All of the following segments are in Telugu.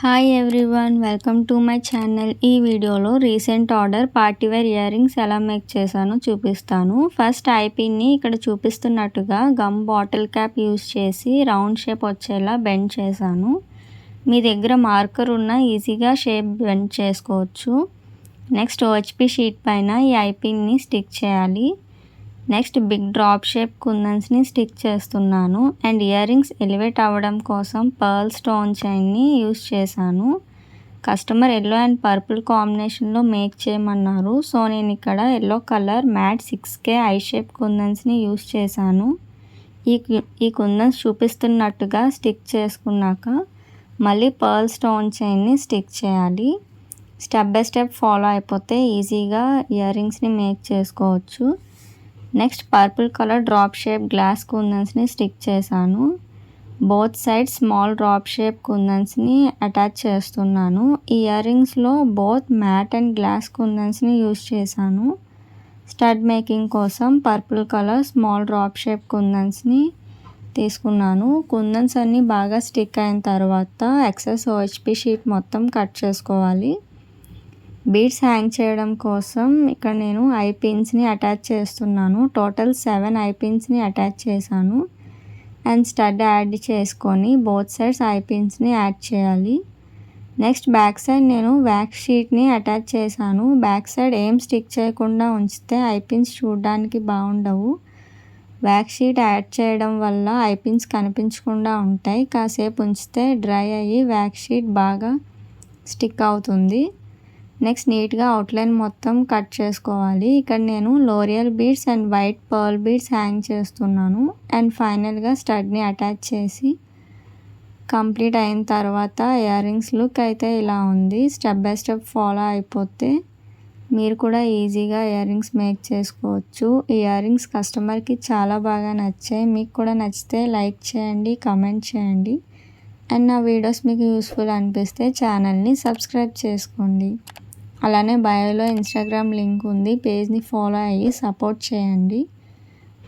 Hi everyone, welcome to my channel. ఈ వీడియోలో recent order party wear ear rings ఎలా మేక్ చేశానో చూపిస్తాను. ఫస్ట్ ఐపిన్ని ఇక్కడ చూపిస్తున్నట్టుగా గమ్ బాటిల్ క్యాప్ యూస్ చేసి రౌండ్ షేప్ వచ్చేలా బెండ్ చేశాను. మీ దగ్గర మార్కర్ ఉన్న ఈజీగా షేప్ బెండ్ చేసుకోవచ్చు. నెక్స్ట్ ఓహెచ్పి షీట్ పైన ఈ ఐపిన్ని స్టిక్ చేయాలి. నెక్స్ట్ బిగ్ డ్రాప్ షేప్ కుందన్స్ని స్టిక్ చేస్తున్నాను. అండ్ ఇయర్ రింగ్స్ ఎలివేట్ అవ్వడం కోసం పర్ల్ స్టోన్ చైన్ని యూస్ చేశాను. కస్టమర్ ఎల్లో అండ్ పర్పుల్ కాంబినేషన్లో మేక్ చేయమన్నారు. సో నేను ఇక్కడ yellow colour matte 6K eye shape కుందన్స్ని యూస్ చేశాను. ఈ కుందన్స్ చూపిస్తున్నట్టుగా స్టిక్ చేసుకున్నాక మళ్ళీ పర్ల్ స్టోన్ చైన్ని స్టిక్ చేయాలి. స్టెప్ బై స్టెప్ ఫాలో అయిపోతే ఈజీగా ఇయర్ రింగ్స్ని మేక్ చేసుకోవచ్చు. Next purple colour drop shape glass కుందన్స్ని స్టిక్ చేశాను. Both side small drop shape కుందన్స్ని అటాచ్ చేస్తున్నాను. ఈ ఇయర్ రింగ్స్లో బోత్ మ్యాట్ అండ్ గ్లాస్ కుందన్స్ని యూస్ చేశాను. స్టడ్ మేకింగ్ కోసం purple colour small drop shape కుందన్స్ని తీసుకున్నాను. కుందన్స్ అన్నీ బాగా స్టిక్ అయిన తర్వాత ఎక్సెస్ ఓహెచ్పి షీట్ మొత్తం కట్ చేసుకోవాలి. బీడ్స్ హ్యాంగ్ చేయడం కోసం ఇక్కడ నేను ఐ పిన్స్ని అటాచ్ చేస్తున్నాను. టోటల్ 7 ఐ పిన్స్ని అటాచ్ చేశాను. అండ్ స్టడ్ యాడ్ చేసుకొని బోత్ సైడ్స్ ఐ పిన్స్ని యాడ్ చేయాలి. నెక్స్ట్ బ్యాక్ సైడ్ నేను వ్యాక్స్ షీట్ని అటాచ్ చేశాను. బ్యాక్ సైడ్ ఏం స్టిక్ చేయకుండా ఉంచితే ఐ పిన్స్ చూడడానికి బాగుండవు. వ్యాక్స్ షీట్ యాడ్ చేయడం వల్ల ఐ పిన్స్ కనిపించకుండా ఉంటాయి. కాసేపు ఉంచితే డ్రై అయ్యి వ్యాక్స్ షీట్ బాగా స్టిక్ అవుతుంది. నెక్స్ట్ నీట్గా అవుట్లైన్ మొత్తం కట్ చేసుకోవాలి. ఇక్కడ నేను L'Oreal beads and white pearl beads hang చేస్తున్నాను. అండ్ ఫైనల్గా స్టడ్ని అటాచ్ చేసి కంప్లీట్ అయిన తర్వాత ఇయర్ రింగ్స్ లుక్ అయితే ఇలా ఉంది. స్టెప్ బై స్టెప్ ఫాలో అయిపోతే మీరు కూడా ఈజీగా ఇయర్ రింగ్స్ మేక్ చేసుకోవచ్చు. ఈ ఇయర్ రింగ్స్ కస్టమర్కి చాలా బాగా నచ్చాయి. మీకు కూడా నచ్చితే లైక్ చేయండి, కమెంట్ చేయండి. అండ్ నా వీడియోస్ మీకు యూస్ఫుల్ అనిపిస్తే ఛానల్ని సబ్స్క్రైబ్ చేసుకోండి. అలానే బయోలో ఇన్స్టాగ్రామ్ లింక్ ఉంది, పేజ్ని ఫాలో అయ్యి సపోర్ట్ చేయండి.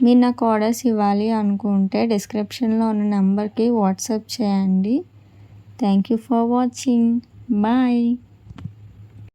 మీరు నాకు ఆర్డర్స్ ఇవ్వాలి అనుకుంటే డిస్క్రిప్షన్లో ఉన్న నెంబర్కి వాట్సాప్ చేయండి. Thank you for watching. Bye.